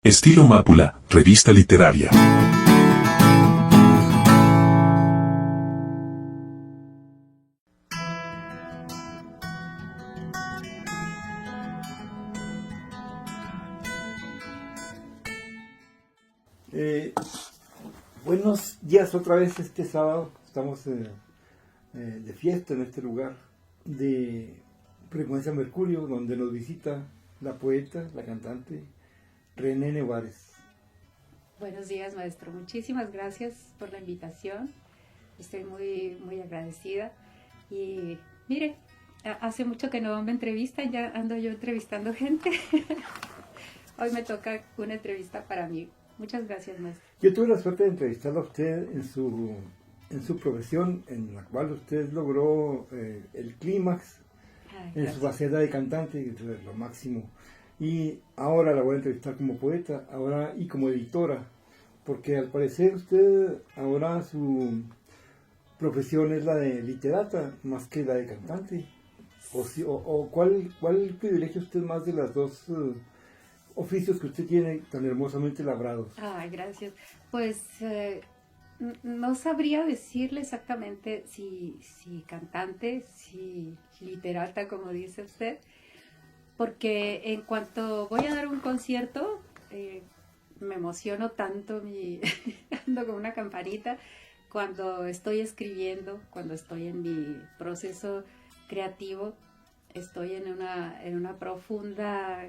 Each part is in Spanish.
Estilo Mápula, revista literaria. Buenos días otra vez este sábado. Estamos de fiesta en este lugar de Frecuencia Mercurio, donde nos visita la poeta, la cantante René Nevares. Buenos días, maestro. Muchísimas gracias por la invitación. Estoy muy agradecida. Y mire, hace mucho que no me entrevistan, ya ando yo entrevistando gente. Hoy me toca una entrevista para mí. Muchas gracias, maestro. Yo tuve la suerte de entrevistarla a usted en su profesión, en la cual usted logró el clímax en su faceta de cantante, que es lo máximo. Y ahora la voy a entrevistar como poeta, ahora y como editora, porque al parecer usted ahora su profesión es la de literata más que la de cantante. ¿Cuál privilegia usted más de las dos oficios que usted tiene tan hermosamente labrados? Ay, gracias. Pues no sabría decirle exactamente si cantante, si literata, como dice usted, porque en cuanto voy a dar un concierto, me emociono tanto, ando con una campanita, cuando estoy escribiendo, cuando estoy en mi proceso creativo, estoy en una profunda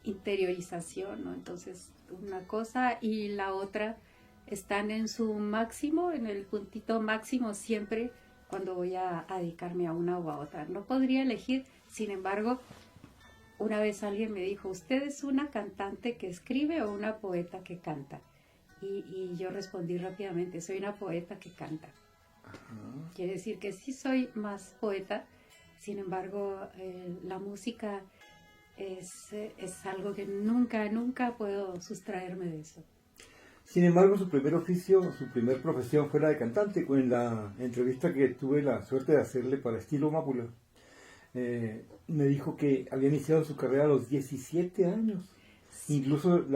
interiorización, ¿no? Entonces, una cosa y la otra están en su máximo, en el puntito máximo siempre cuando voy a dedicarme a una o a otra. No podría elegir, sin embargo, una vez alguien me dijo, ¿usted es una cantante que escribe o una poeta que canta? Y yo respondí rápidamente, soy una poeta que canta. Ajá. Quiere decir que sí soy más poeta, sin embargo, la música es algo que nunca puedo sustraerme de eso. Sin embargo, su primer oficio, su primer profesión fue la de cantante. En la entrevista que tuve la suerte de hacerle para Estilo Mápula, me dijo que había iniciado su carrera a los 17 años. Sí. Incluso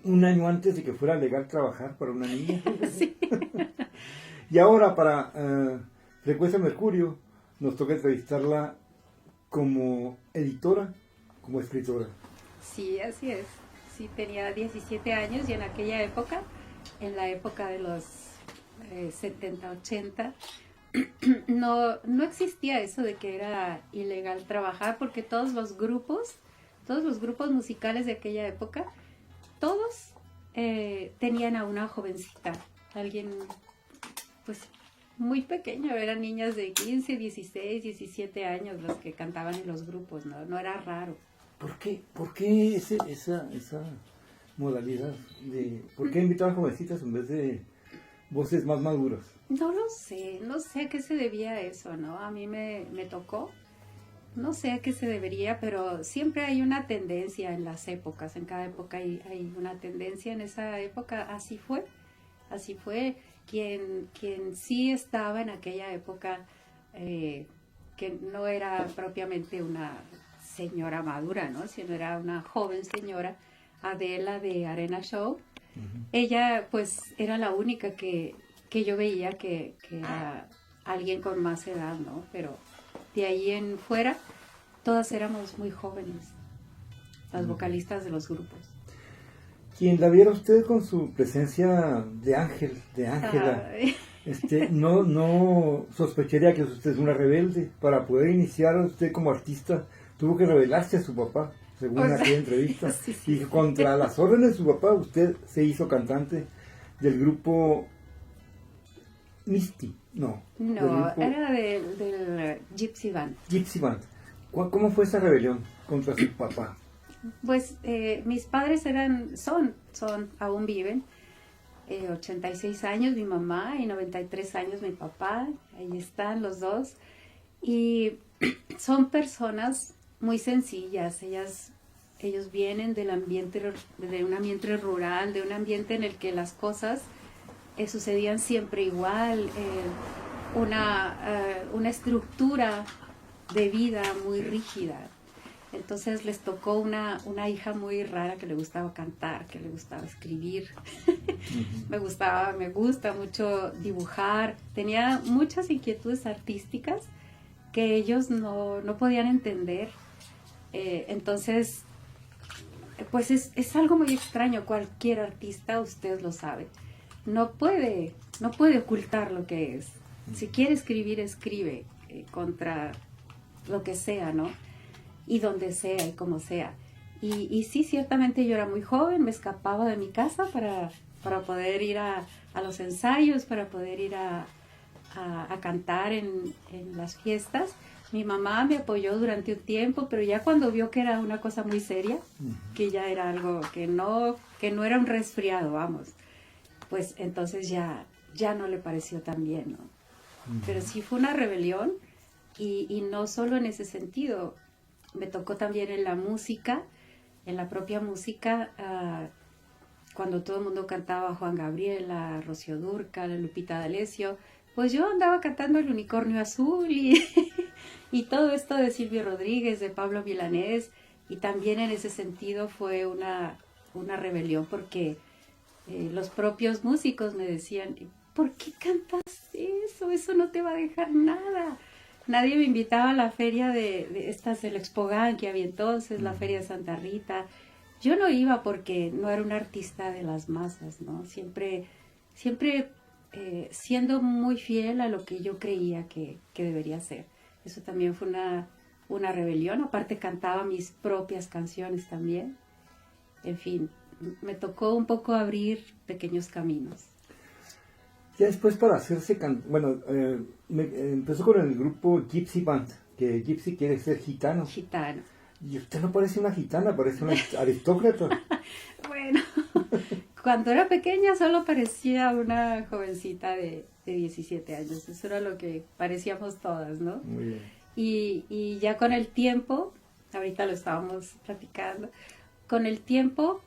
un año antes de que fuera legal trabajar para una niña. Sí. Y ahora para Frecuencia Mercurio nos toca entrevistarla como editora, como escritora. Sí, así es. Sí, tenía 17 años y en aquella época, en la época de los 70, 80, no existía eso de que era ilegal trabajar, porque todos los grupos musicales de aquella época, todos tenían a una jovencita, alguien pues muy pequeño, eran niñas de 15, 16, 17 años los que cantaban en los grupos, no era raro. ¿Por qué esa modalidad por qué invitar a jovencitas en vez de voces más maduras? No lo sé, no sé a qué se debía eso, ¿no? A mí me tocó, no sé a qué se debería, pero siempre hay una tendencia en las épocas, en cada época hay una tendencia. En esa época así fue. Quien sí estaba en aquella época, que no era propiamente una señora madura, ¿no? Sino era una joven señora, Adela de Arena Show. Uh-huh. Ella pues era la única que yo veía que era alguien con más edad, ¿no? Pero de ahí en fuera todas éramos muy jóvenes, las vocalistas de los grupos. Quien la viera usted con su presencia de Ángela, no sospecharía que usted es una rebelde. Para poder iniciar usted como artista, tuvo que rebelarse a su papá, según aquella entrevista. Sí. Y contra las órdenes de su papá, usted se hizo cantante del grupo Misty. No, grupo, era del Gypsy Band. Gypsy Band. ¿Cómo fue esa rebelión contra su papá? Pues mis padres son, aún viven, 86 años mi mamá y 93 años mi papá, ahí están los dos, y son personas muy sencillas. Ellos vienen de un ambiente rural, de un ambiente en el que las cosas sucedían siempre igual, una estructura de vida muy rígida. Entonces les tocó una hija muy rara que le gustaba cantar, que le gustaba escribir. Me gusta mucho dibujar. Tenía muchas inquietudes artísticas que ellos no podían entender. Entonces, pues es algo muy extraño. Cualquier artista, usted lo sabe, no puede ocultar lo que es. Si quiere escribir, escribe contra lo que sea, ¿no? Y donde sea y como sea. Y sí, ciertamente yo era muy joven, me escapaba de mi casa para poder ir a los ensayos, para poder ir a cantar en las fiestas. Mi mamá me apoyó durante un tiempo, pero ya cuando vio que era una cosa muy seria, que ya era algo que no era un resfriado, vamos, pues entonces ya no le pareció tan bien, ¿no? Pero sí fue una rebelión y no solo en ese sentido. Me tocó también en la música, en la propia música, cuando todo el mundo cantaba Juan Gabriel, a Rocío Dúrcal, a Lupita D'Alessio, pues yo andaba cantando El Unicornio Azul y todo esto de Silvio Rodríguez, de Pablo Milanés, y también en ese sentido fue una rebelión porque los propios músicos me decían, ¿por qué cantas eso? Eso no te va a dejar nada. Nadie me invitaba a la feria de estas del Expogan que había entonces, la feria de Santa Rita. Yo no iba porque no era un artista de las masas, ¿no? Siempre siendo muy fiel a lo que yo creía que debería ser. Eso también fue una rebelión. Aparte cantaba mis propias canciones también. En fin, me tocó un poco abrir pequeños caminos. Ya después para hacerse empezó con el grupo Gypsy Band, que Gypsy quiere ser gitano. Gitano. Y usted no parece una gitana, parece una aristócrata. Bueno, cuando era pequeña solo parecía una jovencita de 17 años. Eso era lo que parecíamos todas, ¿no? Muy bien. Y ya con el tiempo, ahorita lo estábamos platicando, con el tiempo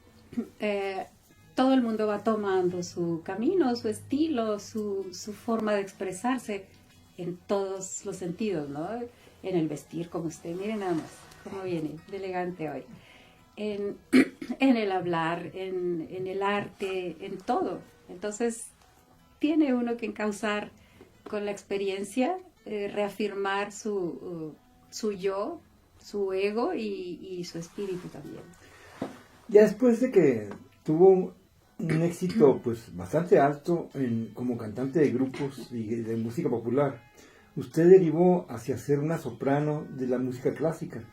todo el mundo va tomando su camino, su estilo, su forma de expresarse en todos los sentidos, ¿no? En el vestir, como usted, miren nada más cómo viene de elegante hoy. En el hablar, en el arte, en todo. Entonces, tiene uno que encauzar con la experiencia, reafirmar su yo, su ego y su espíritu también. Ya después de que tuvo un éxito pues bastante alto como cantante de grupos y de música popular, usted derivó hacia ser una soprano de la música clásica.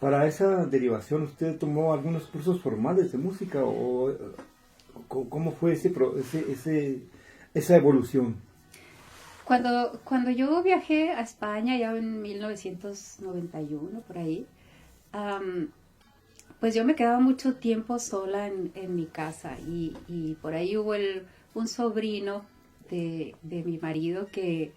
Para esa derivación, ¿usted tomó algunos cursos formales de música o cómo fue esa evolución? Cuando yo viajé a España ya en 1991, por ahí, pues yo me quedaba mucho tiempo sola en mi casa y por ahí hubo un sobrino de mi marido que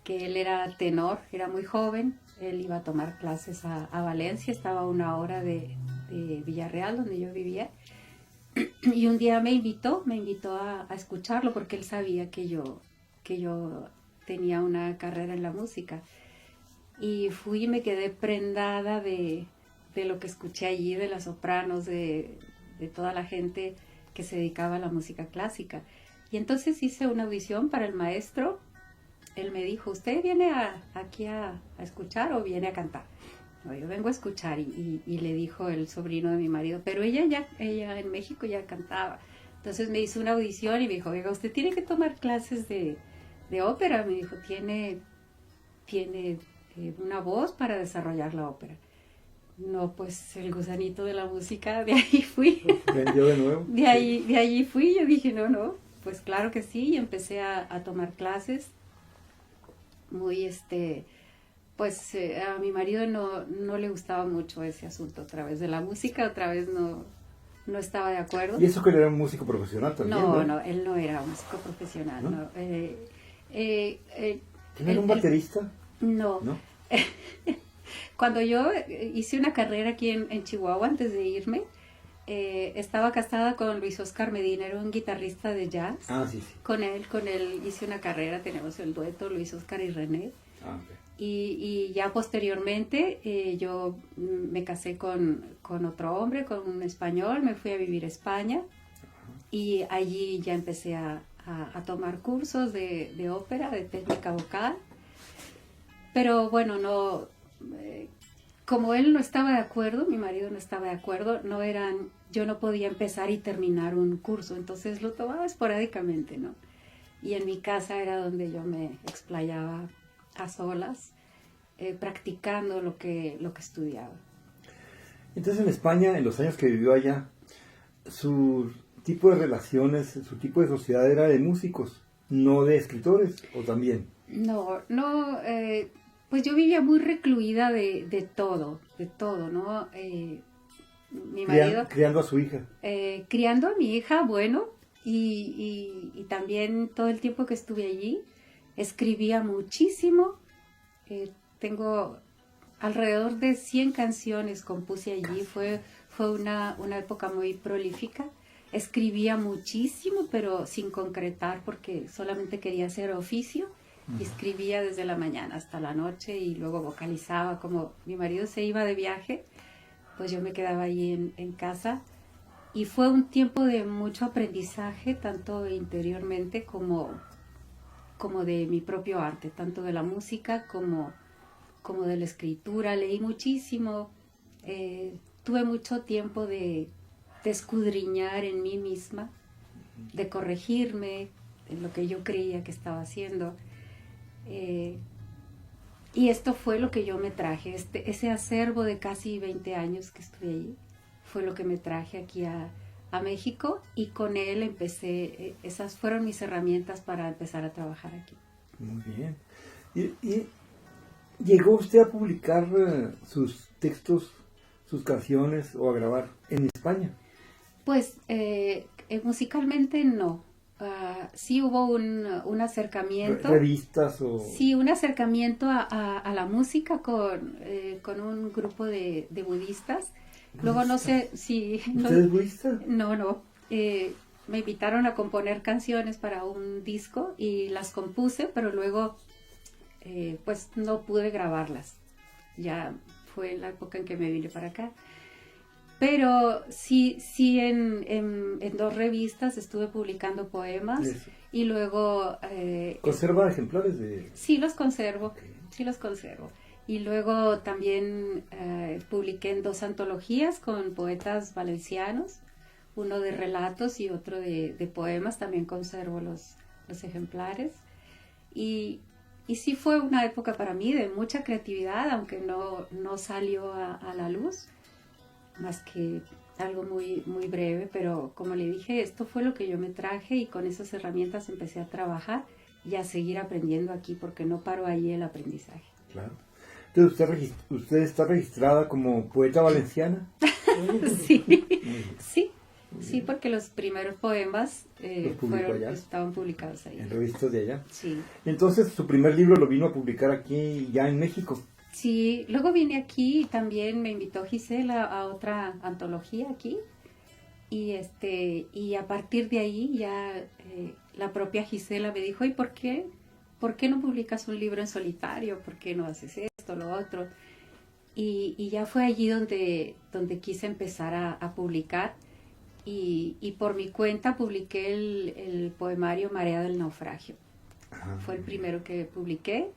él era tenor, era muy joven, él iba a tomar clases a Valencia, estaba a 1 hora de Villarreal, donde yo vivía, y un día me invitó a escucharlo porque él sabía que yo tenía una carrera en la música. Y fui y me quedé prendada de lo que escuché allí, de las sopranos, de toda la gente que se dedicaba a la música clásica. Y entonces hice una audición para el maestro. Él me dijo, ¿usted viene aquí a escuchar o viene a cantar? No, yo vengo a escuchar. Y le dijo el sobrino de mi marido, pero ella en México ya cantaba. Entonces me hizo una audición y me dijo, oiga, usted tiene que tomar clases de ópera. Me dijo, tiene una voz para desarrollar la ópera. No, pues el gusanito de la música, de ahí fui. ¿Vendió de nuevo? De allí fui, yo dije, no, pues claro que sí, y empecé a tomar clases. Muy, pues a mi marido no le gustaba mucho ese asunto, otra vez de la música, otra vez no estaba de acuerdo. ¿Y eso que él era un músico profesional también? No, él no era un músico profesional, ¿no? ¿No era un baterista? No. ¿No? Cuando yo hice una carrera aquí en Chihuahua, antes de irme, estaba casada con Luis Oscar Medina, era un guitarrista de jazz. Ah, sí. Con él hice una carrera, tenemos el dueto Luis Oscar y René. Ah, okay. Y ya posteriormente yo me casé con otro hombre, con un español, me fui a vivir a España y allí ya empecé a tomar cursos de ópera, de técnica vocal. Pero bueno, no, como él no estaba de acuerdo, mi marido no estaba de acuerdo, yo no podía empezar y terminar un curso, entonces lo tomaba esporádicamente, ¿no? Y en mi casa era donde yo me explayaba a solas, practicando lo que estudiaba. Entonces en España, en los años que vivió allá, su tipo de relaciones, su tipo de sociedad era de músicos, no de escritores, ¿o también? No, pues yo vivía muy recluida de todo, ¿no? Mi marido... Criando a su hija. Criando a mi hija, bueno, y también todo el tiempo que estuve allí, escribía muchísimo. Tengo alrededor de 100 canciones compuse allí, fue una época muy prolífica. Escribía muchísimo, pero sin concretar porque solamente quería hacer oficio. Y escribía desde la mañana hasta la noche y luego vocalizaba. Como mi marido se iba de viaje, pues yo me quedaba ahí en casa. Y fue un tiempo de mucho aprendizaje, tanto interiormente como de mi propio arte, tanto de la música como de la escritura. Leí muchísimo, tuve mucho tiempo de escudriñar en mí misma, de corregirme en lo que yo creía que estaba haciendo. Y esto fue lo que yo me traje, ese acervo de casi 20 años que estuve allí, fue lo que me traje aquí a México, y con él empecé, esas fueron mis herramientas para empezar a trabajar aquí. Muy bien. ¿Y llegó usted a publicar sus textos, sus canciones o a grabar en España? Pues musicalmente no. Sí hubo un acercamiento. ¿Revistas o...? Sí, un acercamiento a la música con un grupo de budistas. Luego no sé si... ¿Usted es budista? No. Me invitaron a componer canciones para un disco y las compuse, pero luego pues no pude grabarlas. Ya fue la época en que me vine para acá. Pero sí en 2 revistas estuve publicando poemas. Eso. Y luego... ¿Conserva ejemplares de...? Sí, los conservo, okay. Sí los conservo. Y luego también publiqué en 2 antologías con poetas valencianos, uno de relatos y otro de poemas, también conservo los ejemplares. Y sí fue una época para mí de mucha creatividad, aunque no salió a la luz, más que algo muy, muy breve, pero como le dije, esto fue lo que yo me traje y con esas herramientas empecé a trabajar y a seguir aprendiendo aquí, porque no paro ahí el aprendizaje. Claro. Entonces, ¿usted está registrada como poeta valenciana? Sí, porque los primeros poemas estaban publicados ahí. ¿En revistas de allá? Sí. Entonces, su primer libro lo vino a publicar aquí ya en México. Sí, luego vine aquí y también me invitó Gisela a otra antología aquí y a partir de ahí ya la propia Gisela me dijo, ¿y por qué no publicas un libro en solitario? ¿Por qué no haces esto, lo otro? Y ya fue allí donde quise empezar a publicar y por mi cuenta publiqué el poemario Marea del Naufragio. Fue el primero que publiqué.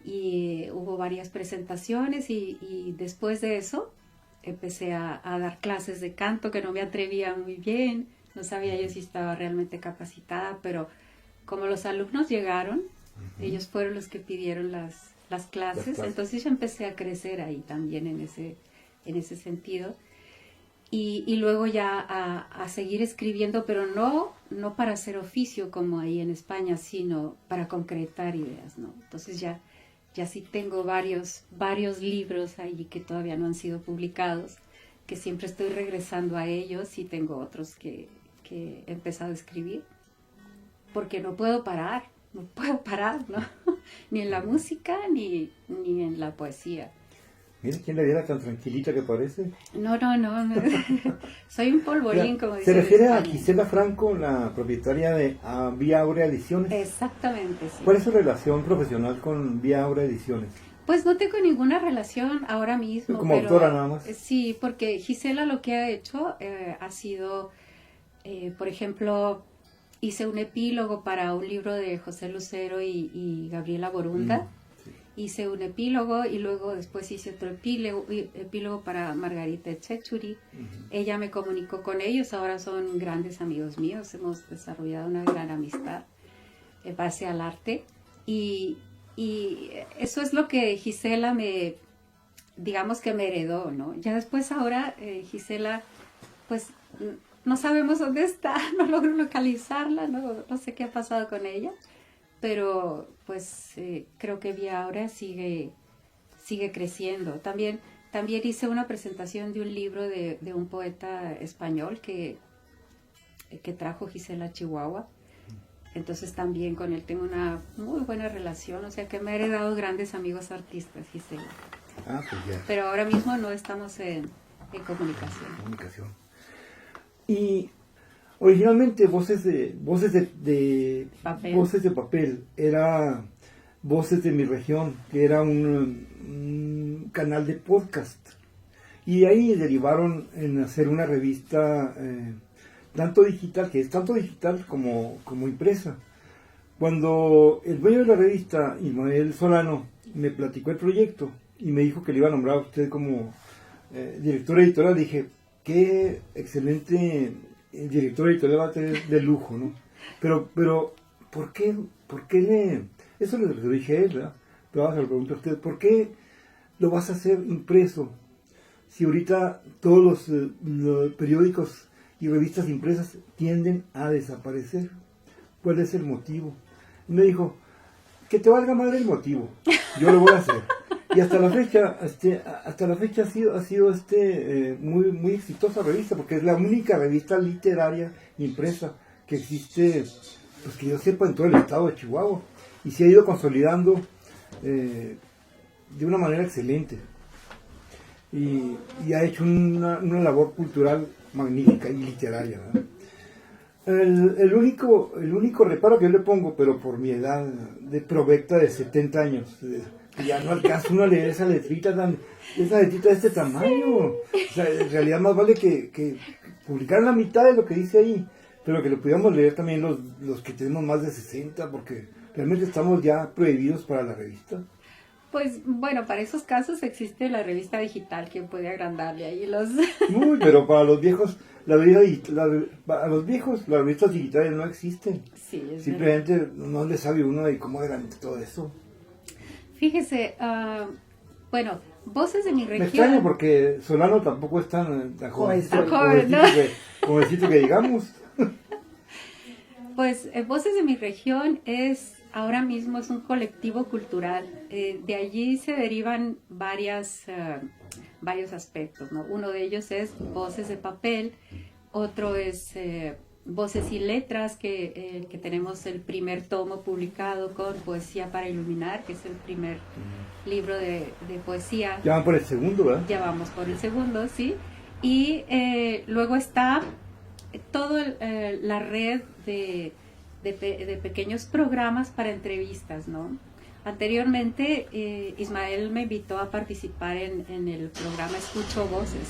Y hubo varias presentaciones y después de eso empecé a dar clases de canto, que no me atrevía muy bien, no sabía yo si estaba realmente capacitada, pero como los alumnos llegaron, ellos fueron los que pidieron las clases, entonces yo empecé a crecer ahí también en ese sentido. Y luego ya a seguir escribiendo, pero no para hacer oficio como ahí en España, sino para concretar ideas, ¿no? Entonces ya sí tengo varios libros ahí que todavía no han sido publicados, que siempre estoy regresando a ellos, y tengo otros que he empezado a escribir, porque no puedo parar, ¿no? Ni en la música ni en la poesía. Mira, ¿quién le diera tan tranquilita que parece? No. Soy un polvorín, como dice. ¿Se refiere a Gisela Franco, la propietaria de Vía Aurea Ediciones? Exactamente, sí. ¿Cuál es su relación profesional con Vía Aurea Ediciones? Pues no tengo ninguna relación ahora mismo. Como autora nada más. Sí, porque Gisela lo que ha hecho ha sido, por ejemplo, hice un epílogo para un libro de José Lucero y Gabriela Borunda. Sí. Hice un epílogo y luego después hice otro epílogo para Margarita Echechuri. Ella me comunicó con ellos, ahora son grandes amigos míos, hemos desarrollado una gran amistad en base al arte y eso es lo que Gisela digamos que me heredó, ¿no? Ya después ahora Gisela, pues no sabemos dónde está, no logro localizarla, no sé qué ha pasado con ella, pero pues creo que Vía Áurea sigue creciendo. También hice una presentación de un libro de un poeta español que trajo Gisela a Chihuahua. Entonces también con él tengo una muy buena relación, o sea que me ha heredado grandes amigos artistas, Gisela. Ah, pues ya. Pero ahora mismo no estamos en comunicación. Y originalmente Voces de Papel. Voces de Papel era Voces de mi Región, que era un canal de podcast. Y ahí derivaron en hacer una revista tanto digital, que es tanto digital como impresa. Cuando el dueño de la revista, Ismael Solano, me platicó el proyecto y me dijo que le iba a nombrar a usted como director editorial, dije, qué excelente director editorial va a tener de lujo, ¿no? Pero ¿por qué eso le dije a él, ¿verdad? Pero ahora se lo pregunto a usted, ¿por qué lo vas a hacer impreso? Si ahorita todos los periódicos y revistas impresas tienden a desaparecer. ¿Cuál es el motivo? Y me dijo, que te valga madre el motivo, yo lo voy a hacer. Y hasta la fecha ha sido muy, muy exitosa revista, porque es la única revista literaria impresa que existe, pues que yo sepa, en todo el estado de Chihuahua. Y se ha ido consolidando de una manera excelente. Y ha hecho una labor cultural magnífica y literaria, ¿verdad? El único reparo que yo le pongo, pero por mi edad de provecta de 70 años, que ya no alcanza uno a leer esa letrita de este tamaño. O sea, en realidad más vale que publicar la mitad de lo que dice ahí, pero que lo pudiéramos leer también los que tenemos más de 60, porque realmente estamos ya prohibidos para la revista. Pues bueno, para esos casos existe la revista digital que puede agrandarle ahí los... Uy, pero para los viejos, las revistas digitales no existen. Sí, es Simplemente verdad. no le sabe uno de cómo era todo eso. Fíjese, bueno, Voces de mi Me región... extraña porque Solano tampoco es tan jovencito, joven, ¿no? jovencito que digamos. Pues Voces de mi región ahora mismo es un colectivo cultural. De allí se derivan varios aspectos, ¿no? Uno de ellos es Voces de Papel, otro es Voces y Letras, que tenemos el primer tomo publicado con Poesía para Iluminar, que es el primer libro de poesía. Ya van por el segundo, ¿verdad? Ya vamos por el segundo, sí. Y luego está toda la red de pequeños programas para entrevistas, ¿no? Anteriormente Ismael me invitó a participar en el programa Escucho Voces.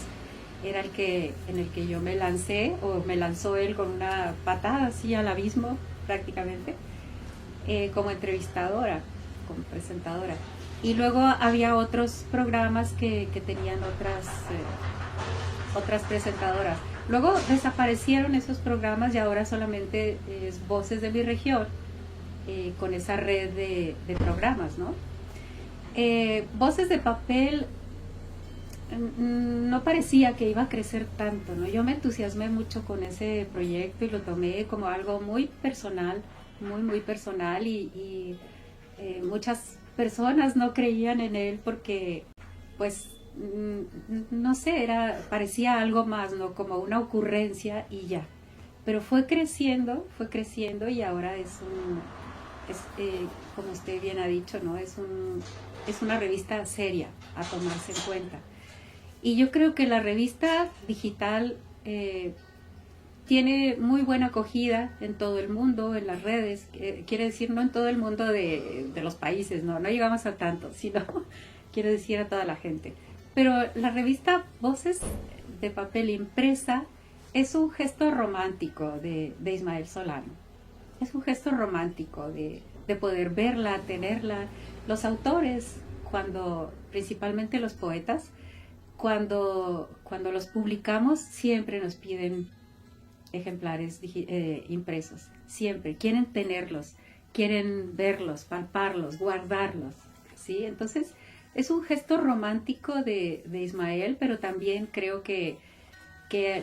Era en el que yo me lancé, o me lanzó él con una patada así al abismo prácticamente, como entrevistadora, como presentadora. Y luego había otros programas que tenían otras presentadoras. Luego desaparecieron esos programas y ahora solamente es Voces de mi región, con esa red de programas, ¿no? Voces de Papel no parecía que iba a crecer tanto, ¿no? Yo me entusiasmé mucho con ese proyecto y lo tomé como algo muy personal, muy personal, y muchas personas no creían en él porque, pues, no sé, parecía algo más, ¿no? Como una ocurrencia y ya. Pero fue creciendo y ahora como usted bien ha dicho, ¿no? Es una revista seria a tomarse en cuenta. Y yo creo que la revista digital tiene muy buena acogida en todo el mundo, en las redes, quiere decir no en todo el mundo de los países, no llegamos a tanto, sino quiere decir a toda la gente. Pero la revista Voces de Papel Impresa es un gesto romántico de Ismael Solano. Es un gesto romántico de poder verla, tenerla. Los autores, principalmente los poetas, cuando los publicamos, siempre nos piden ejemplares impresos. Siempre. Quieren tenerlos, quieren verlos, palparlos, guardarlos. ¿Sí? Entonces, es un gesto romántico de Ismael, pero también creo que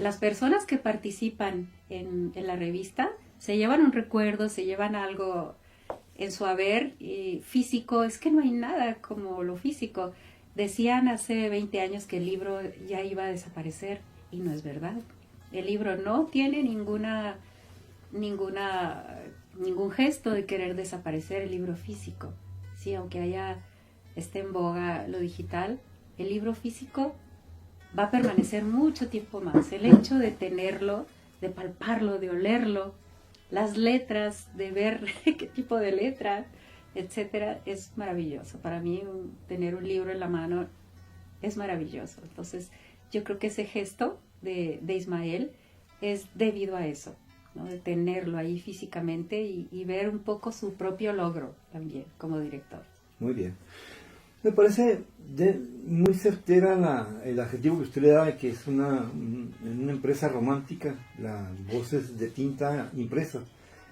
las personas que participan en la revista se llevan un recuerdo, se llevan algo en su haber físico. Es que no hay nada como lo físico. Decían hace 20 años que el libro ya iba a desaparecer y no es verdad. El libro no tiene ningún gesto de querer desaparecer el libro físico. Sí, aunque esté en boga lo digital, el libro físico va a permanecer mucho tiempo más. El hecho de tenerlo, de palparlo, de olerlo, las letras, de ver qué tipo de letra, etcétera, es maravilloso. Para mí tener un libro en la mano es maravilloso. Entonces yo creo que ese gesto de Ismael es debido a eso, ¿no? De tenerlo ahí físicamente y ver un poco su propio logro también como director. Muy bien. Me parece muy certera el adjetivo que usted le da de que es una empresa romántica, las Voces de Tinta Impresa.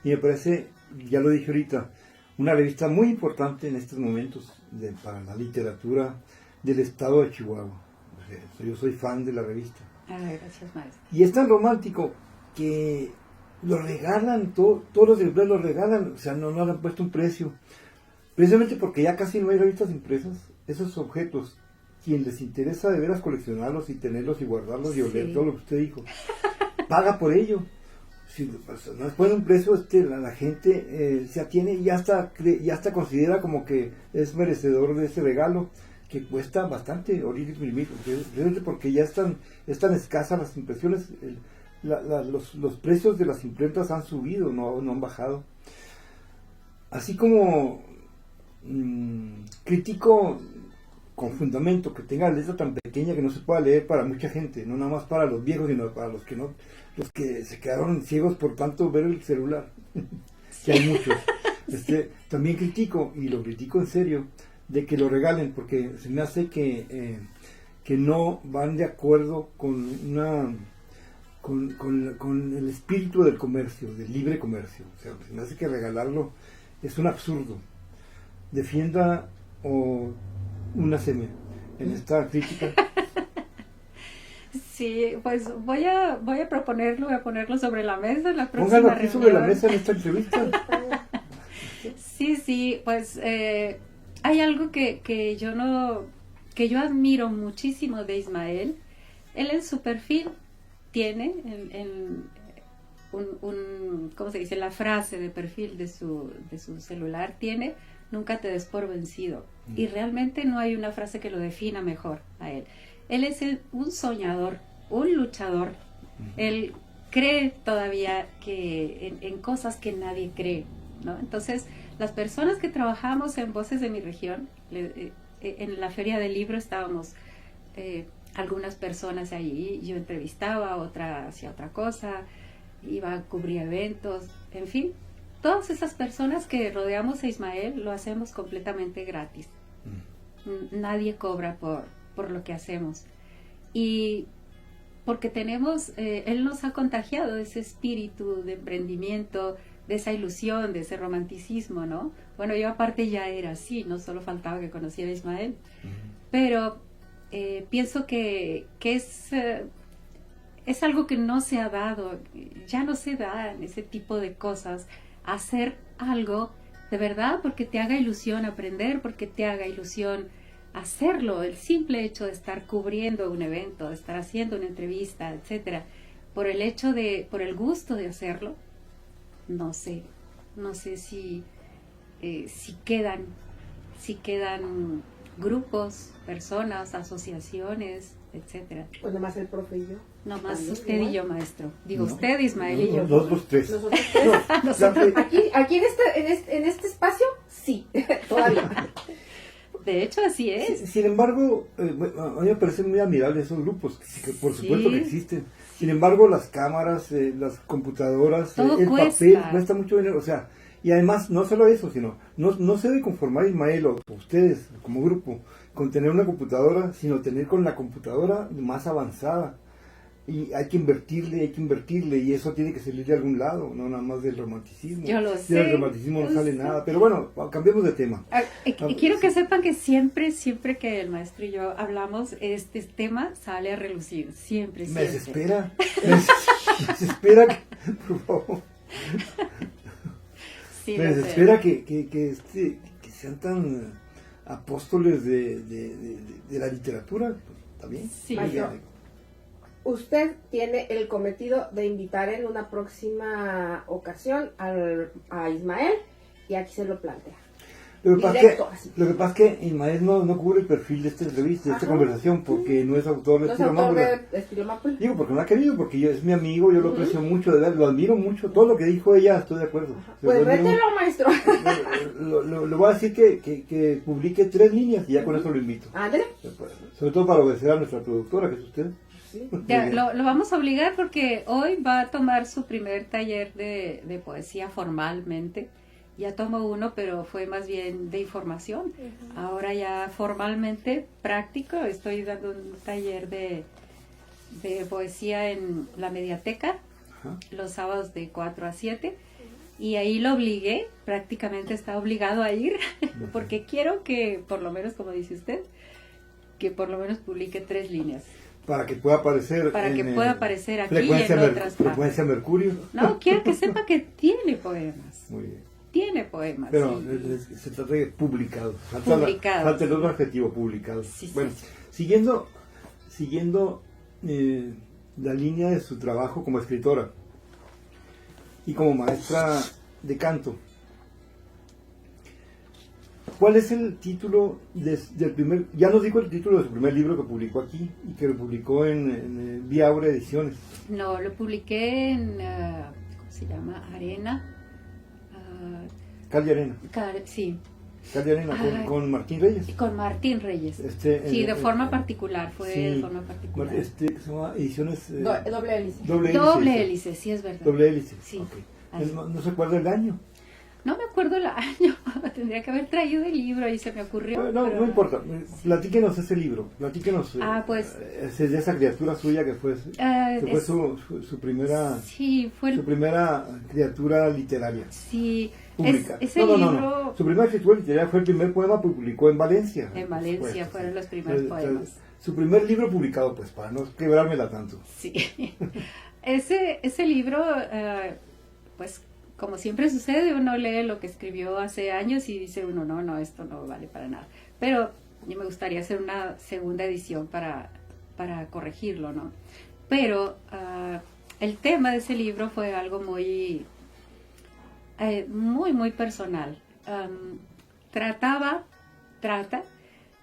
Y me parece, ya lo dije ahorita, una revista muy importante en estos momentos para la literatura del estado de Chihuahua. O sea, yo soy fan de la revista. Gracias, maestro. Y es tan romántico que lo regalan, todos los ejemplares lo regalan, o sea, no le han puesto un precio. Precisamente porque ya casi no hay revistas impresas, esos objetos, quien les interesa de veras coleccionarlos y tenerlos y guardarlos y oler todo lo que usted dijo, paga por ello. Si no les ponen un precio, la gente se atiene y ya hasta considera como que es merecedor de ese regalo, que cuesta bastante ahorita imprimir, porque ya están escasas las impresiones. Los precios de las imprentas han subido, no han bajado. Así como critico con fundamento que tenga letra tan pequeña que no se pueda leer para mucha gente, no nada más para los viejos, sino para los que se quedaron ciegos por tanto ver el celular, que hay muchos. También critico, y lo critico en serio, de que lo regalen, porque se me hace que no van de acuerdo con el espíritu del comercio, del libre comercio. O sea, se me hace que regalarlo es un absurdo. Defienda una semilla en esta crítica. Sí, pues voy a ponerlo sobre la mesa en la próxima Póngalo aquí reunión. sobre la mesa en esta entrevista. Sí, pues hay algo que yo admiro muchísimo de Ismael. Él en su perfil tiene ¿cómo se dice? La frase de perfil de su celular tiene: nunca te des por vencido. Y realmente no hay una frase que lo defina mejor a él. Él es un soñador, un luchador. Él cree todavía en cosas que nadie cree, ¿no? Entonces, las personas que trabajamos en Voces de mi Región, en la Feria del Libro estábamos algunas personas allí, yo entrevistaba, otra hacía otra cosa, iba a cubrir eventos, en fin. Todas esas personas que rodeamos a Ismael lo hacemos completamente gratis. Nadie cobra por lo que hacemos. Y porque él nos ha contagiado ese espíritu de emprendimiento, de esa ilusión, de ese romanticismo, ¿no? Bueno, yo aparte ya era así, no solo faltaba que conociera a Ismael. Pero pienso que es algo que no se ha dado, ya no se dan ese tipo de cosas. Hacer algo de verdad porque te haga ilusión aprender, porque te haga ilusión hacerlo, el simple hecho de estar cubriendo un evento, de estar haciendo una entrevista, etcétera, por el gusto de hacerlo, no sé si quedan grupos, personas, asociaciones, etcétera. Pues nada más el profe y yo. Nomás También, usted igual. y yo, maestro. Digo, No. usted, Ismael y yo. Nosotros tres. Nosotros tres. No, Nosotros- Aquí en este espacio, sí, todavía. De hecho, así es. Sin embargo, bueno, a mí me parecen muy admirables esos grupos, que por Sí. supuesto que existen. Sin embargo, las cámaras, las computadoras, Todo el cuesta. papel cuesta mucho dinero. O sea, y además, no solo eso, sino no se debe conformar Ismael o ustedes como grupo con tener una computadora, sino tener con la computadora más avanzada. Y hay que invertirle, y eso tiene que salir de algún lado, no nada más del romanticismo. Yo lo Del sé, romanticismo no yo sale sé. nada. Pero bueno, cambiemos de tema. Y quiero que sepan que siempre que el maestro y yo hablamos, este tema sale a relucir. Siempre, Me siempre. desespera. Me desespera que, por favor. Sí, Me lo sé. desespera que sean tan apóstoles de la literatura. Pues, ¿está bien? Sí. Maestro. Usted tiene el cometido de invitar en una próxima ocasión a Ismael y aquí se lo plantea. Lo que pasa Directo, así. es que Ismael no cubre el perfil de esta entrevista, de esta Ajá. conversación, porque no es autor de No es Estilo autor Mámbula. de Estilo Mámbula. Digo, porque no ha querido, porque es mi amigo, yo lo aprecio mucho, de verdad, lo admiro mucho. Todo lo que dijo ella, estoy de acuerdo. Pues Lo admiro rételo, maestro. mucho. Le voy a decir que publique 3 líneas y ya con eso lo invito. Ándale. Sobre todo para obedecer a nuestra productora, que es usted. Sí. Ya, Muy bien. lo vamos a obligar porque hoy va a tomar su primer taller de poesía formalmente. Ya tomó uno, pero fue más bien de información. Ahora ya formalmente práctico. Estoy dando un taller de poesía en la Mediateca Ajá. los sábados de 4 a 7. Y ahí lo obligué, prácticamente está obligado a ir, porque quiero que, por lo menos, como dice usted, que por lo menos publique 3 líneas. Para que pueda aparecer. Para que pueda aparecer aquí y Frecuencia, en otras frecuencia partes. Mercurio. No, quiero que sepa que tiene poemas. Muy bien. Tiene poemas. Pero sí. se trata de publicados. Publicados. Falta el otro adjetivo, publicados. Sí, sí, Bueno, sí. siguiendo la línea de su trabajo como escritora y como maestra de canto, ¿cuál es el título del primer? Ya nos dijo el título de su primer libro que publicó aquí y que lo publicó en Vía Aura Ediciones. No, lo publiqué en, ¿cómo se llama? Arena. Cal y Arena. Sí, Cal y Arena Ay. con Martín Reyes. con Martín Reyes. Sí, de forma particular, fue sí, de forma particular. Se llama Ediciones Doble hélice. Doble hélice, sí es verdad. Doble hélice. Sí, Ok. así. No se acuerda el año. No me acuerdo el año, tendría que haber traído el libro y se me ocurrió. No, pero- no importa. Platíquenos ese libro. Platíquenos Pues- de esa criatura suya que fue, que fue es- su primera Sí, fue el... su primera criatura literaria Sí, pública. ese No. libro... Su primera escritura literaria fue el primer poema que publicó en Valencia. En por Valencia supuesto, fueron sí. los primeros poemas. Su primer libro publicado, pues, para no quebrármela tanto. Sí. Ese libro, pues como siempre sucede, uno lee lo que escribió hace años y dice uno, no, esto no vale para nada. Pero a mí me gustaría hacer una segunda edición para corregirlo, ¿no? Pero el tema de ese libro fue algo muy personal. Trata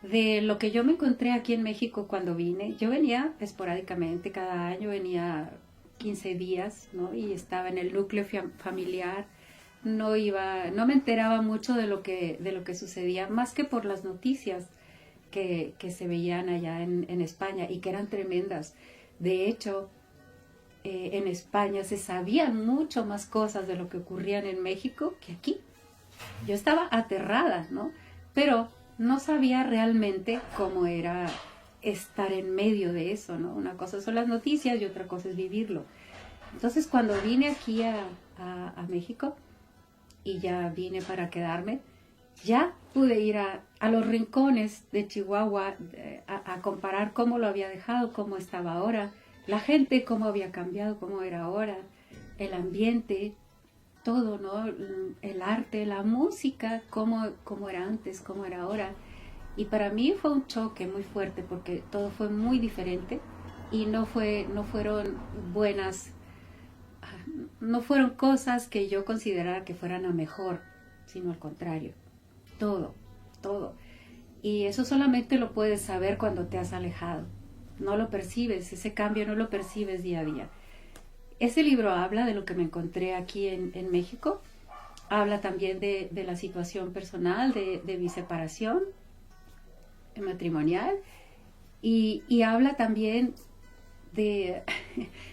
de lo que yo me encontré aquí en México cuando vine. Yo venía esporádicamente, cada año venía 15 días, ¿no? Y estaba en el núcleo familiar. No me enteraba mucho de lo que sucedía, más que por las noticias que se veían allá en España y que eran tremendas. De hecho, en España se sabían mucho más cosas de lo que ocurrían en México que aquí. Yo estaba aterrada, ¿no? Pero no sabía realmente cómo era estar en medio de eso, ¿no? Una cosa son las noticias y otra cosa es vivirlo. Entonces, cuando vine aquí a México y ya vine para quedarme, ya pude ir a los rincones de Chihuahua a comparar cómo lo había dejado, cómo estaba ahora, la gente cómo había cambiado, cómo era ahora, el ambiente, todo, ¿no? El arte, la música, cómo era antes, cómo era ahora. Y para mí fue un choque muy fuerte porque todo fue muy diferente y no fueron cosas que yo considerara que fueran a mejor, sino al contrario. Todo. Y eso solamente lo puedes saber cuando te has alejado. no lo percibes, ese cambio no lo percibes día a día. Ese libro habla de lo que me encontré aquí en México, habla también de la situación personal, de mi separación matrimonial, y habla también de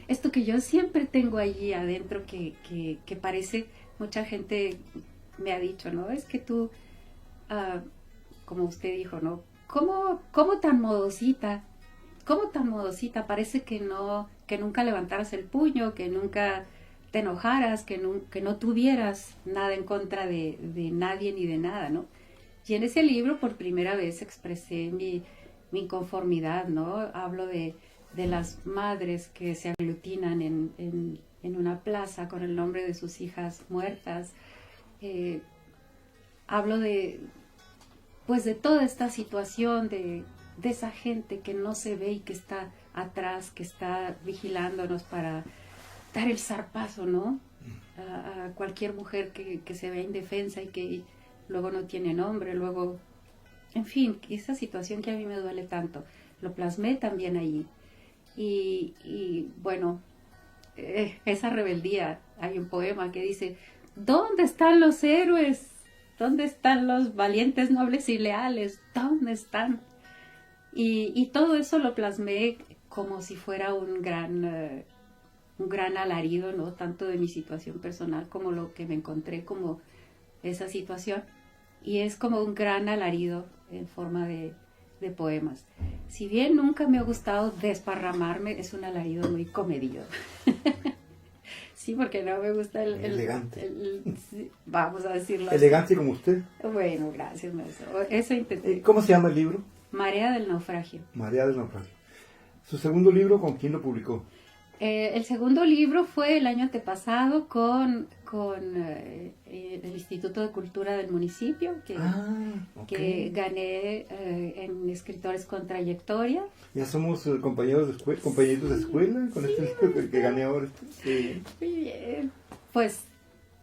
esto que yo siempre tengo allí adentro, que parece, mucha gente me ha dicho, ¿no? Es que tú, como usted dijo, ¿no? ¿Cómo tan modosita? ¿Cómo tan modosita? Parece que nunca levantaras el puño, que nunca te enojaras, que no tuvieras nada en contra de nadie ni de nada, ¿no? Y en ese libro por primera vez expresé mi inconformidad, ¿no? Hablo de las madres que se aglutinan en una plaza con el nombre de sus hijas muertas. Hablo de toda esta situación de esa gente que no se ve y que está atrás, que está vigilándonos para dar el zarpazo, ¿no? A cualquier mujer que se ve indefensa y que luego no tiene nombre, luego... En fin, esa situación que a mí me duele tanto, lo plasmé también allí. Y bueno, esa rebeldía, hay un poema que dice, ¿dónde están los héroes? ¿Dónde están los valientes, nobles y leales? ¿Dónde están? Y todo eso lo plasmé como si fuera un gran alarido, ¿no? Tanto de mi situación personal como lo que me encontré como esa situación. Y es como un gran alarido en forma de poemas. Si bien nunca me ha gustado desparramarme, es un alarido muy comedido. Sí, porque no me gusta elegante. Vamos a decirlo Elegante como usted. Bueno, gracias, maestro. Eso intenté. ¿Cómo se llama el libro? Marea del naufragio. Marea del naufragio. ¿Su segundo libro con quién lo publicó? El segundo libro fue el año antepasado con el Instituto de Cultura del municipio, que gané en Escritores con Trayectoria. Ya somos compañeros de escuela con este libro que gané ahora. Sí. Pues...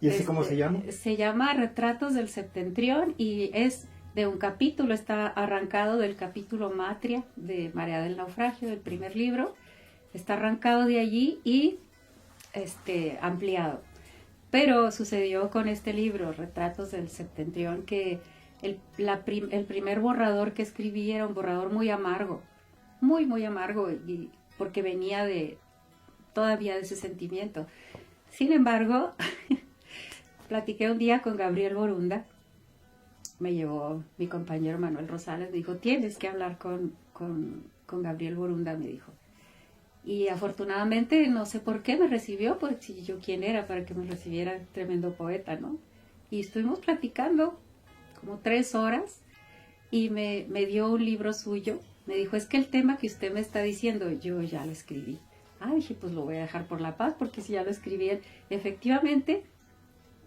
¿Y ese cómo se llama? Se llama Retratos del Septentrión y es de un capítulo, está arrancado del capítulo Matria de Marea del Naufragio, del primer libro. Está arrancado de allí y ampliado. Pero sucedió con este libro, Retratos del Septentrión, que el primer borrador que escribí era un borrador muy amargo, muy amargo, y porque venía todavía de ese sentimiento. Sin embargo, platiqué un día con Gabriel Borunda, me llevó mi compañero Manuel Rosales, me dijo, tienes que hablar con Gabriel Borunda, me dijo. Y afortunadamente, no sé por qué me recibió, pues si yo quién era para que me recibiera, tremendo poeta, ¿no? Y estuvimos platicando como 3 horas y me dio un libro suyo. Me dijo, es que el tema que usted me está diciendo, yo ya lo escribí. Dije, pues lo voy a dejar por la paz, porque si ya lo escribí él. Efectivamente,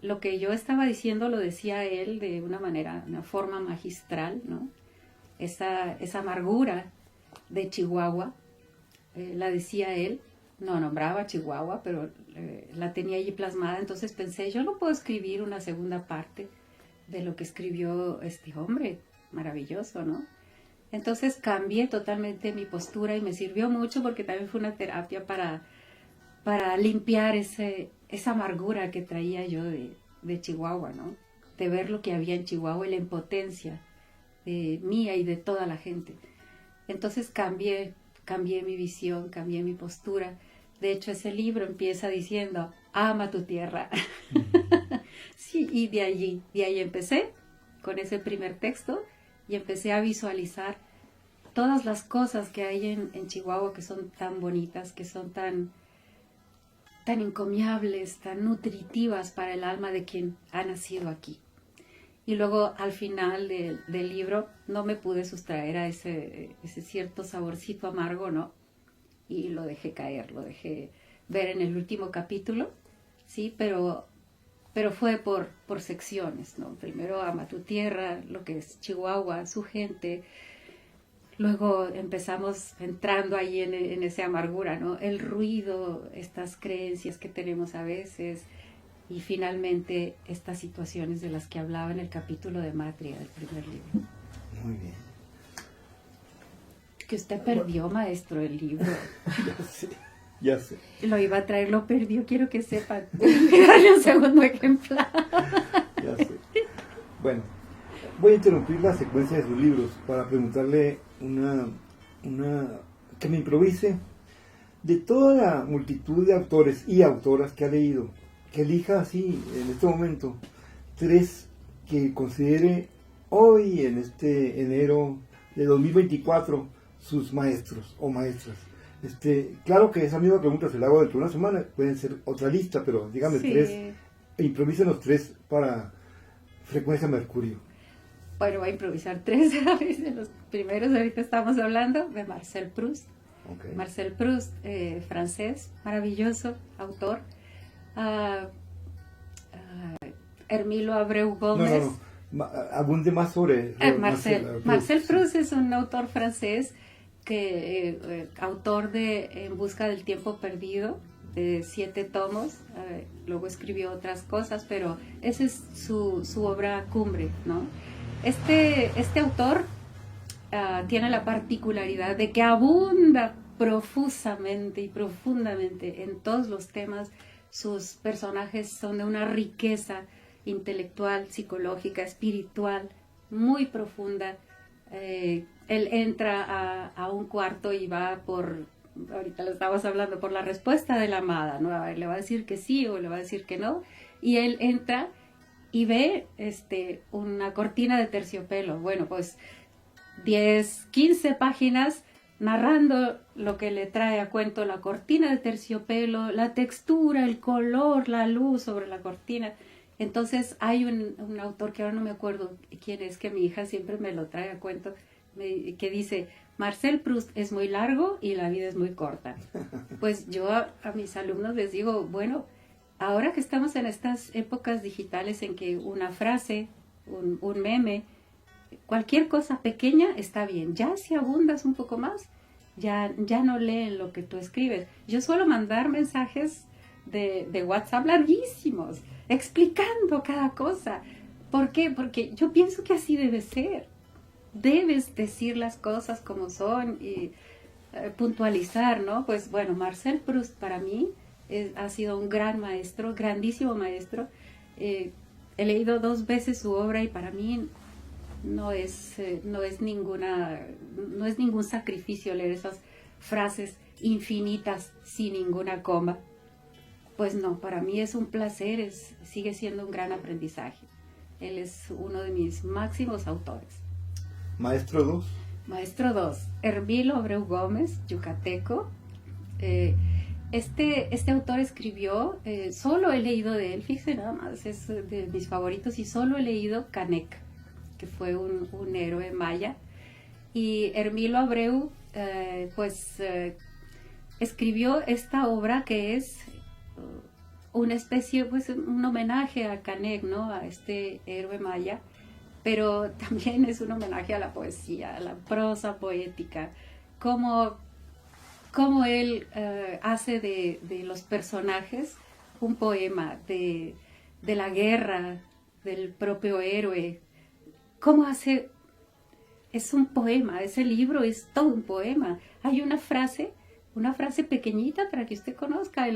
lo que yo estaba diciendo lo decía él de una forma magistral, ¿no? Esa amargura de Chihuahua, la decía él, no nombraba Chihuahua, pero la tenía allí plasmada. Entonces pensé, yo no puedo escribir una segunda parte de lo que escribió este hombre, maravilloso, ¿no? Entonces cambié totalmente mi postura y me sirvió mucho porque también fue una terapia para limpiar esa amargura que traía yo de Chihuahua, ¿no? De ver lo que había en Chihuahua y la impotencia mía y de toda la gente. Entonces cambié mi visión, cambié mi postura. De hecho, ese libro empieza diciendo, ama tu tierra. Sí, y de ahí empecé con ese primer texto y empecé a visualizar todas las cosas que hay en Chihuahua que son tan bonitas, que son tan encomiables, tan nutritivas para el alma de quien ha nacido aquí. Y luego al final del libro no me pude sustraer a ese cierto saborcito amargo, ¿no? Y lo dejé caer, lo dejé ver en el último capítulo, sí, pero fue por secciones, ¿no? Primero ama tu tierra, lo que es Chihuahua, su gente. Luego empezamos entrando ahí en esa amargura, ¿no? El ruido, estas creencias que tenemos a veces. Y finalmente, estas situaciones de las que hablaba en el capítulo de Matria del primer libro. Muy bien. Que usted perdió, maestro, el libro. Ya sé. Lo iba a traer, lo perdió, quiero que sepan. Voy a darle un segundo ejemplar. Ya sé. Bueno, voy a interrumpir la secuencia de sus libros para preguntarle que me improvise de toda la multitud de autores y autoras que ha leído, que elija así en este momento 3 que considere hoy en este enero de 2024 sus maestros o maestras. Claro que esa misma pregunta se la hago dentro de una semana, pueden ser otra lista, pero dígame Sí. 3, e improvisen los 3 para Frecuencia Mercurio. Bueno, voy a improvisar 3 de los primeros. Ahorita estamos hablando de Marcel Proust. Okay. Marcel Proust, francés, maravilloso autor. Hermilo Abreu Gómez. No. Abunde más sobre Marcel Proust es un autor francés que autor de En busca del tiempo perdido, de 7 tomos. Luego escribió otras cosas, pero esa es su obra cumbre, ¿no? Este autor tiene la particularidad de que abunda profusamente y profundamente en todos los temas. Sus personajes son de una riqueza intelectual, psicológica, espiritual, muy profunda. Él entra a un cuarto y va ahorita lo estamos hablando, por la respuesta de la amada, ¿no? Le va a decir que sí o le va a decir que no, y él entra y ve una cortina de terciopelo. Bueno, pues 10, 15 páginas narrando lo que le trae a cuento la cortina de terciopelo, la textura, el color, la luz sobre la cortina. Entonces hay un autor que ahora no me acuerdo quién es, que mi hija siempre me lo trae a cuento, que dice: Marcel Proust es muy largo y la vida es muy corta. Pues yo a mis alumnos les digo, bueno, ahora que estamos en estas épocas digitales en que una frase, un meme, cualquier cosa pequeña está bien. Ya si abundas un poco más, ya no leen lo que tú escribes. Yo suelo mandar mensajes de WhatsApp larguísimos, explicando cada cosa. ¿Por qué? Porque yo pienso que así debe ser. Debes decir las cosas como son y puntualizar, ¿no? Pues bueno, Marcel Proust para mí ha sido un gran maestro, grandísimo maestro. He leído 2 veces su obra y para mí no es ningún sacrificio leer esas frases infinitas sin ninguna coma. Pues no, para mí es un placer, sigue siendo un gran aprendizaje. Él es uno de mis máximos autores. Maestro 2. Maestro 2, Hermilo Abreu Gómez, yucateco. Este autor escribió, solo he leído de él, fíjense nada más, es de mis favoritos, y solo he leído Canek, que fue un héroe maya. Y Hermilo Abreu, escribió esta obra que es una especie, pues un homenaje a Canek, ¿no? A este héroe maya, pero también es un homenaje a la poesía, a la prosa poética, cómo él hace de los personajes un poema de la guerra, del propio héroe. Cómo hace, es un poema, ese libro es todo un poema. Hay una frase pequeñita para que usted conozca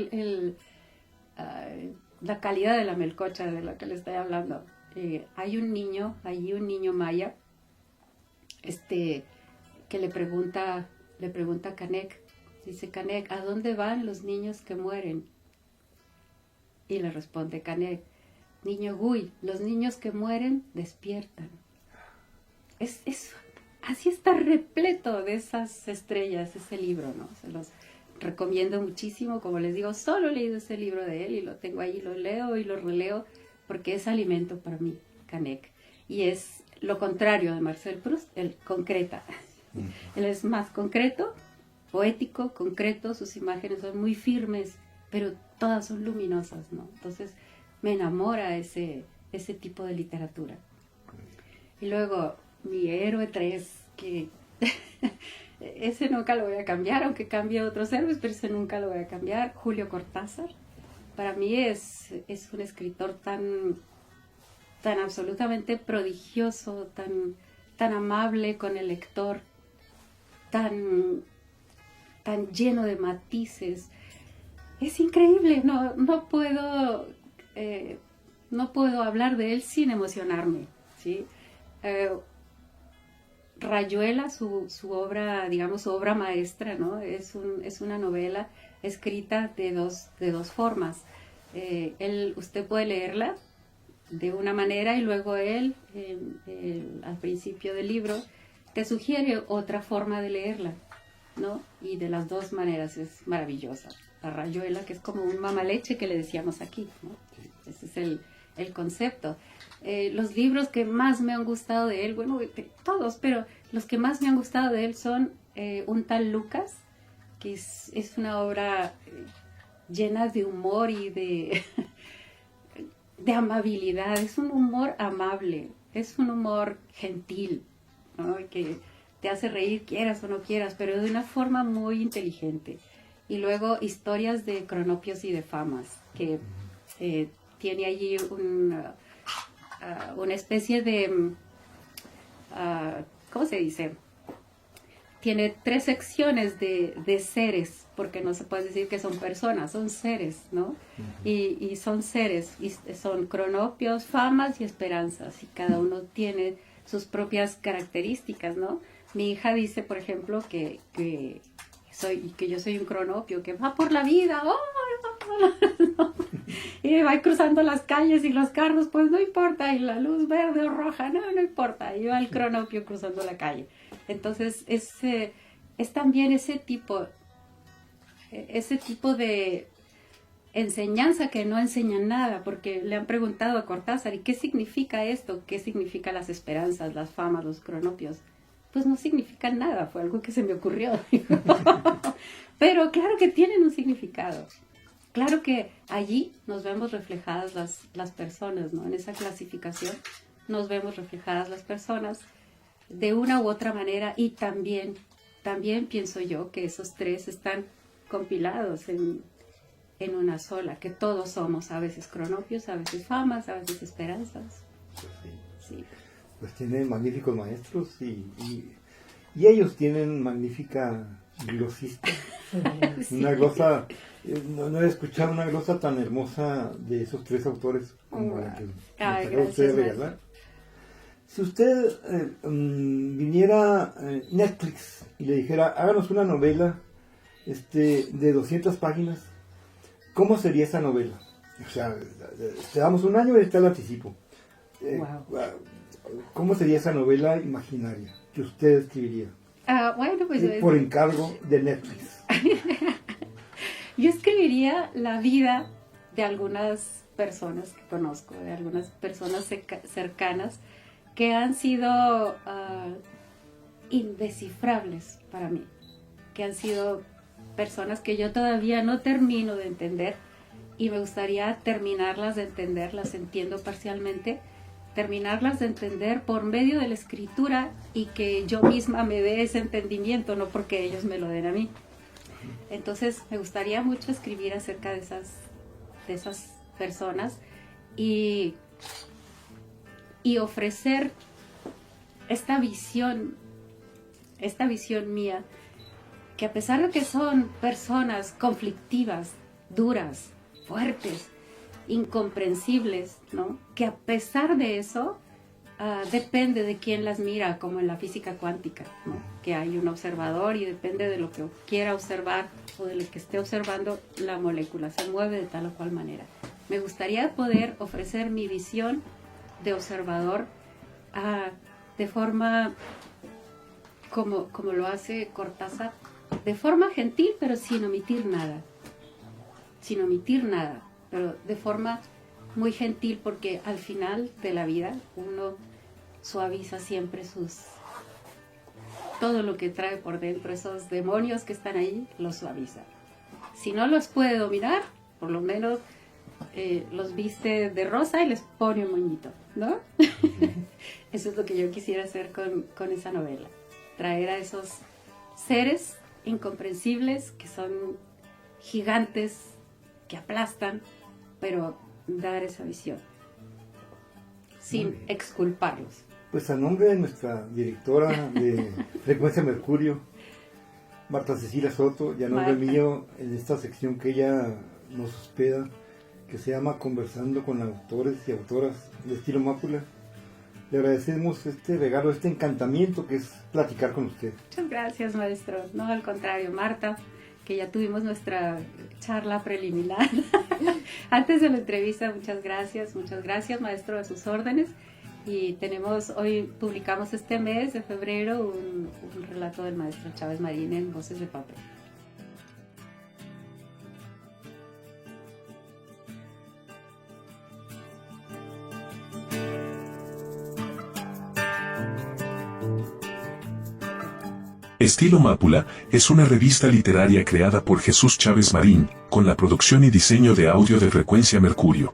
la calidad de la melcocha de la que le estoy hablando. Hay un niño maya, que le pregunta a Canek, dice: Canek, ¿a dónde van los niños que mueren? Y le responde Canek: niño Gui, los niños que mueren despiertan. Así está repleto de esas estrellas ese libro, ¿no? Se los recomiendo muchísimo. Como les digo, solo he leído ese libro de él y lo tengo ahí, lo leo y lo releo porque es alimento para mí, Canek. Y es lo contrario de Marcel Proust, él concreta. Él es más concreto, poético, concreto, sus imágenes son muy firmes, pero todas son luminosas, ¿no? Entonces me enamora ese tipo de literatura. Y luego mi héroe 3, que ese nunca lo voy a cambiar, aunque cambie otros héroes, pero ese nunca lo voy a cambiar, Julio Cortázar. Para mí es un escritor tan absolutamente prodigioso, tan amable con el lector, tan lleno de matices. Es increíble, no puedo hablar de él sin emocionarme, ¿sí? Rayuela, su obra, digamos, su obra maestra, ¿no? Es una novela escrita de dos formas. Usted puede leerla de una manera y luego él, al principio del libro, te sugiere otra forma de leerla, ¿no? Y de las dos maneras es maravillosa. La rayuela, que es como un mamaleche que le decíamos aquí, ¿no? Ese es el concepto. Los libros que más me han gustado de él, bueno, todos, pero los que más me han gustado de él son Un tal Lucas, que es una obra llena de humor y de amabilidad. Es un humor amable, es un humor gentil, ¿no? Que te hace reír quieras o no quieras, pero de una forma muy inteligente. Y luego Historias de Cronopios y de Famas, que tiene allí una especie de, ¿cómo se dice? Tiene 3 secciones de seres, porque no se puede decir que son personas, son seres, ¿no? Y son seres, y son cronopios, famas y esperanzas, y cada uno tiene sus propias características, ¿no? Mi hija dice, por ejemplo, que yo soy un cronopio, que va por la vida, ¡oh! Y va cruzando las calles y los carros, pues no importa, y la luz verde o roja, no importa, y va el cronopio cruzando la calle. Entonces es también ese tipo de enseñanza que no enseñan nada, porque le han preguntado a Cortázar, ¿y qué significa esto? ¿Qué significan las esperanzas, las famas, los cronopios? Pues no significan nada, fue algo que se me ocurrió. Pero claro que tienen un significado. Claro que allí nos vemos reflejadas las personas, ¿no? En esa clasificación nos vemos reflejadas las personas de una u otra manera, y también pienso yo que esos 3 están compilados en una sola, que todos somos a veces cronopios, a veces famas, a veces esperanzas. Sí. Pues tienen magníficos maestros y ellos tienen magnífica glosista. Sí. Una glosa, no he escuchado una glosa tan hermosa de esos 3 autores como la que me acaba usted de regalar. Si usted viniera Netflix y le dijera, háganos una novela de 200 páginas, ¿cómo sería esa novela? O sea, te damos un año y está el anticipo. ¿Cómo sería esa novela imaginaria que usted escribiría? Bueno, pues por encargo de Netflix. Yo escribiría la vida de algunas personas que conozco, de algunas personas cercanas que han sido indescifrables para mí, que han sido personas que yo todavía no termino de entender, y me gustaría terminarlas de entender, las entiendo parcialmente, terminarlas de entender por medio de la escritura, y que yo misma me dé ese entendimiento, no porque ellos me lo den a mí. Entonces me gustaría mucho escribir acerca de esas personas y ofrecer esta visión mía, que a pesar de que son personas conflictivas, duras, fuertes, incomprensibles, ¿no? Que a pesar de eso, depende de quién las mira, como en la física cuántica, ¿no? Que hay un observador y depende de lo que quiera observar o de lo que esté observando, la molécula se mueve de tal o cual manera. Me gustaría poder ofrecer mi visión de observador de forma como lo hace Cortázar, de forma gentil, pero sin omitir nada, pero de forma muy gentil, porque al final de la vida uno suaviza siempre todo lo que trae por dentro, esos demonios que están ahí, los suaviza. Si no los puede dominar, por lo menos los viste de rosa y les pone un moñito, ¿no? Eso es lo que yo quisiera hacer con esa novela, traer a esos seres incomprensibles que son gigantes, que aplastan, pero dar esa visión sin exculparlos. Pues a nombre de nuestra directora de Frecuencia Mercurio, Marta Cecilia Soto, ya nombre mío, en esta sección que ella nos hospeda, que se llama Conversando con autores y autoras de estilo Mápula. Le agradecemos este regalo, este encantamiento que es platicar con usted. Muchas gracias, maestro. No, al contrario, Marta, que ya tuvimos nuestra charla preliminar antes de la entrevista. Muchas gracias, maestro, a sus órdenes. Y hoy publicamos este mes de febrero un relato del maestro Chávez Marín en Voces de Papel. Estilo Mápula es una revista literaria creada por Jesús Chávez Marín, con la producción y diseño de audio de Frecuencia Mercurio.